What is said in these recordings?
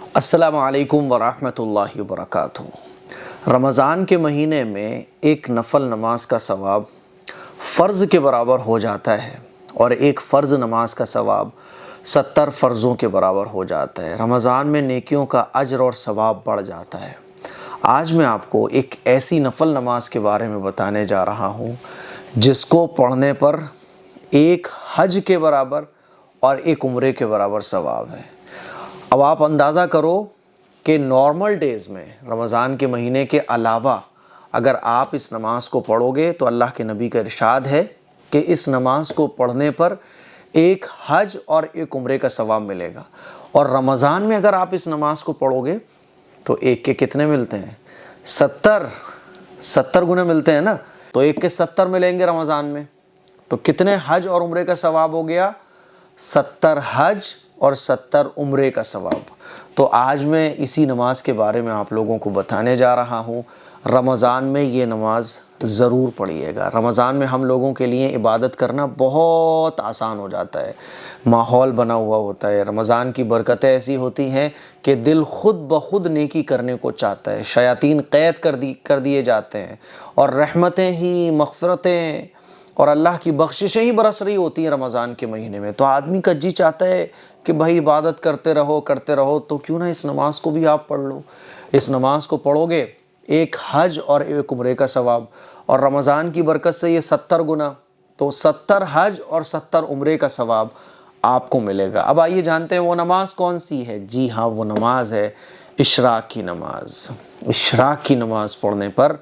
अस्सलामु अलैकुम वरहमतुल्लाहि वबरकातुहू। रमज़ान के महीने में एक नफ़ल नमाज का सवाब फ़र्ज़ के बराबर हो जाता है और एक फ़र्ज़ नमाज का सवाब 70 फ़र्ज़ों के बराबर हो जाता है। रमज़ान में नेकियों का अज्र और सवाब बढ़ जाता है। आज मैं आपको एक ऐसी नफ़ल नमाज के बारे में बताने जा रहा हूँ जिसको पढ़ने पर एक हज के बराबर और एक उम्रे के बराबर सवाब है। अब आप अंदाज़ा करो कि नॉर्मल डेज़ में रमज़ान के महीने के अलावा अगर आप इस नमाज को पढ़ोगे तो अल्लाह के नबी का इरशाद है कि इस नमाज को पढ़ने पर एक हज और एक उम्रे का सवाब मिलेगा। और रमज़ान में अगर आप इस नमाज को पढ़ोगे तो एक के कितने मिलते हैं? 70 गुने मिलते हैं ना। तो एक के 70 मिलेंगे रमज़ान में, तो कितने हज और उम्रे का सवाब हो गया? 70 हज और 70 उम्रे का सवाब। तो आज मैं इसी नमाज के बारे में आप लोगों को बताने जा रहा हूँ। रमज़ान में ये नमाज ज़रूर पढ़िएगा। रमज़ान में हम लोगों के लिए इबादत करना बहुत आसान हो जाता है, माहौल बना हुआ होता है। रमज़ान की बरकतें ऐसी होती हैं कि दिल खुद ब खुद नेकी करने को चाहता है। शयातीन क़ैद कर दिए जाते हैं और रहमतें ही, मग़फ़िरतें और अल्लाह की बख्शिशें ही बरस रही होती हैं रमज़ान के महीने में। तो आदमी का जी चाहता है कि भाई इबादत करते रहो, तो क्यों ना इस नमाज को भी आप पढ़ लो। इस नमाज को पढ़ोगे एक हज और एक उम्रे का सवाब, और रमज़ान की बरकत से ये 70 गुना, तो 70 हज और 70 उम्रे का सवाब आपको मिलेगा। अब आइए जानते हैं वो नमाज कौन सी है। जी हाँ, वो नमाज है इशराक की नमाज। इशराक की नमाज पढ़ने पर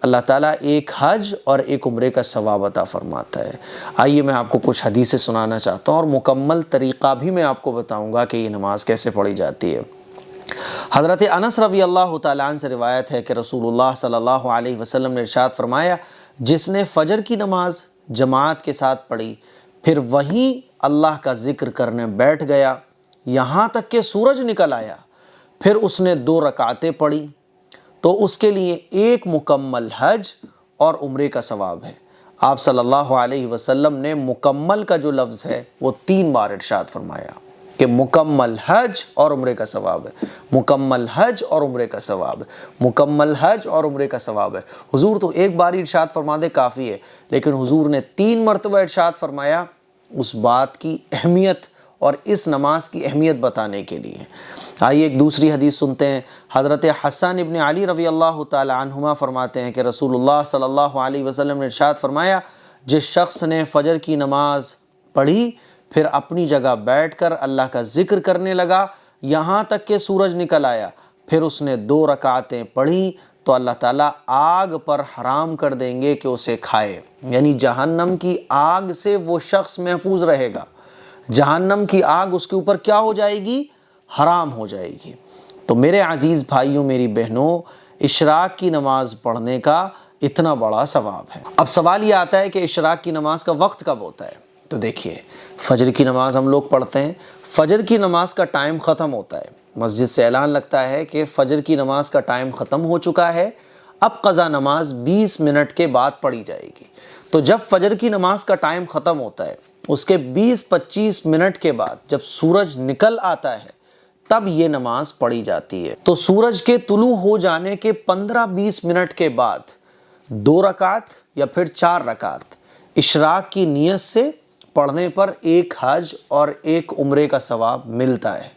अल्लाह ताला एक हज और एक उम्रे का सवाब अता फरमाता है। आइए मैं आपको कुछ हदीसें सुनाना चाहता हूँ और मुकम्मल तरीक़ा भी मैं आपको बताऊँगा कि ये नमाज कैसे पढ़ी जाती है। हज़रत अनस रज़ी अल्लाह तआला अन्हु से रिवायत है कि रसूलुल्लाह सल्लल्लाहु अलैहि वसल्लम ने इरशाद फरमाया, जिसने फ़जर की नमाज जमात के साथ पढ़ी फिर वहीं अल्लाह का ज़िक्र करने बैठ गया यहाँ तक कि सूरज निकल आया, फिर उसने 2 रकातें पढ़ी तो उसके लिए एक मुकम्मल हज और उम्रे का सवाब है। आप सल्लल्लाहु अलैहि वसल्लम ने मुकम्मल का जो लफ्ज़ है वो 3 बार इरशाद फरमाया कि मुकम्मल हज और उम्रे का सवाब है, मुकम्मल हज और उम्रे का सवाब है, मुकम्मल हज और उम्रे का सवाब है। हुजूर तो एक बार ही इरशाद फरमा दे काफ़ी है, लेकिन हुजूर ने 3 मरतबा इरशाद फरमाया उस बात की अहमियत और इस नमाज की अहमियत बताने के लिए। आइए एक दूसरी हदीस सुनते हैं। हज़रत हसन इब्न अली रज़ी अल्लाह तआला अन्हुमा फरमाते हैं कि रसूलुल्लाह सल्लल्लाहु अलैहि वसल्लम ने इरशाद फरमाया, जिस शख्स ने फ़जर की नमाज पढ़ी फिर अपनी जगह बैठकर अल्लाह का ज़िक्र करने लगा यहाँ तक कि सूरज निकल आया, फिर उसने 2 रकातें पढ़ी तो अल्लाह ताला आग पर हराम कर देंगे कि उसे खाए। यानी जहन्नम की आग से वो शख्स महफूज रहेगा। जहन्नम की आग उसके ऊपर क्या हो जाएगी? हराम हो जाएगी। तो मेरे अज़ीज़ भाइयों, मेरी बहनों, इशराक की नमाज पढ़ने का इतना बड़ा सवाब है। अब सवाल ये आता है कि इशराक की नमाज का वक्त कब होता है? तो देखिए, फ़जर की नमाज हम लोग पढ़ते हैं, फ़जर की नमाज का टाइम ख़त्म होता है, मस्जिद से ऐलान लगता है कि फ़जर की नमाज का टाइम ख़त्म हो चुका है, अब क़ज़ा नमाज 20 मिनट के बाद पढ़ी जाएगी। तो जब फ़जर की नमाज का टाइम ख़त्म होता है उसके 20-25 मिनट के बाद जब सूरज निकल आता है तब ये नमाज पढ़ी जाती है। तो सूरज के तुलू हो जाने के 15-20 मिनट के बाद 2 रकात या फिर 4 रकात इशराक की नियत से पढ़ने पर एक हज और एक उम्रे का सवाब मिलता है।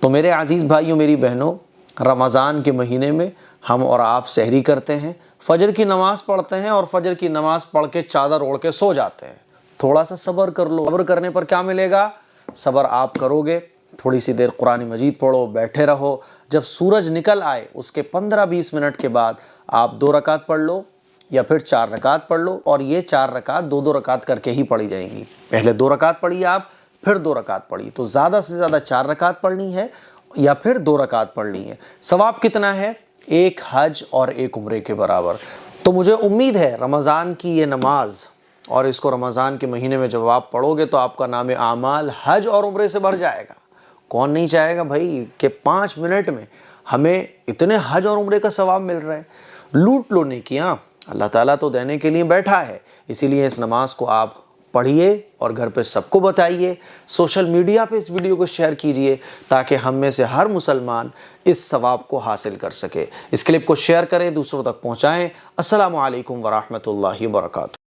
तो मेरे अजीज़ भाइयों, मेरी बहनों, रमज़ान के महीने में हम और आप सहरी करते हैं, फ़जर की नमाज पढ़ते हैं और फ़जर की नमाज पढ़ के चादर ओढ़ के सो जाते हैं। थोड़ा सा सब्र कर लो। सब्र करने पर क्या मिलेगा? सब्र आप करोगे, थोड़ी सी देर कुरान मजीद पढ़ो, बैठे रहो, जब सूरज निकल आए उसके 15-20 मिनट के बाद आप 2 रकात पढ़ लो या फिर 4 रकात पढ़ लो। और ये 4 रकात 2-2 रकात करके ही पढ़ी जाएंगी। पहले 2 रकात पढ़ी आप, फिर 2 रकात पढ़ी, तो ज़्यादा से ज़्यादा 4 रकात पढ़नी है या फिर 2 रकात पढ़नी है। सवाब कितना है? एक हज और एक उम्रे के बराबर। तो मुझे उम्मीद है रमज़ान की ये नमाज और इसको रमज़ान के महीने में जब आप पढ़ोगे तो आपका नाम आमाल हज और उम्रे से भर जाएगा। कौन नहीं चाहेगा भाई कि 5 मिनट में हमें इतने हज और उम्रे का सवाब मिल रहा है। लूट लो नेकियां, अल्लाह ताला तो देने के लिए बैठा है, इसीलिए इस नमाज को आप پڑھیے اور گھر پہ سب کو بتائیے، سوشل میڈیا پہ اس ویڈیو کو شیئر کیجئے تاکہ ہم میں سے ہر مسلمان اس ثواب کو حاصل کر سکے۔ اس کلپ کو شیئر کریں، دوسروں تک پہنچائیں۔ السلام علیکم ورحمۃ اللہ وبرکاتہ۔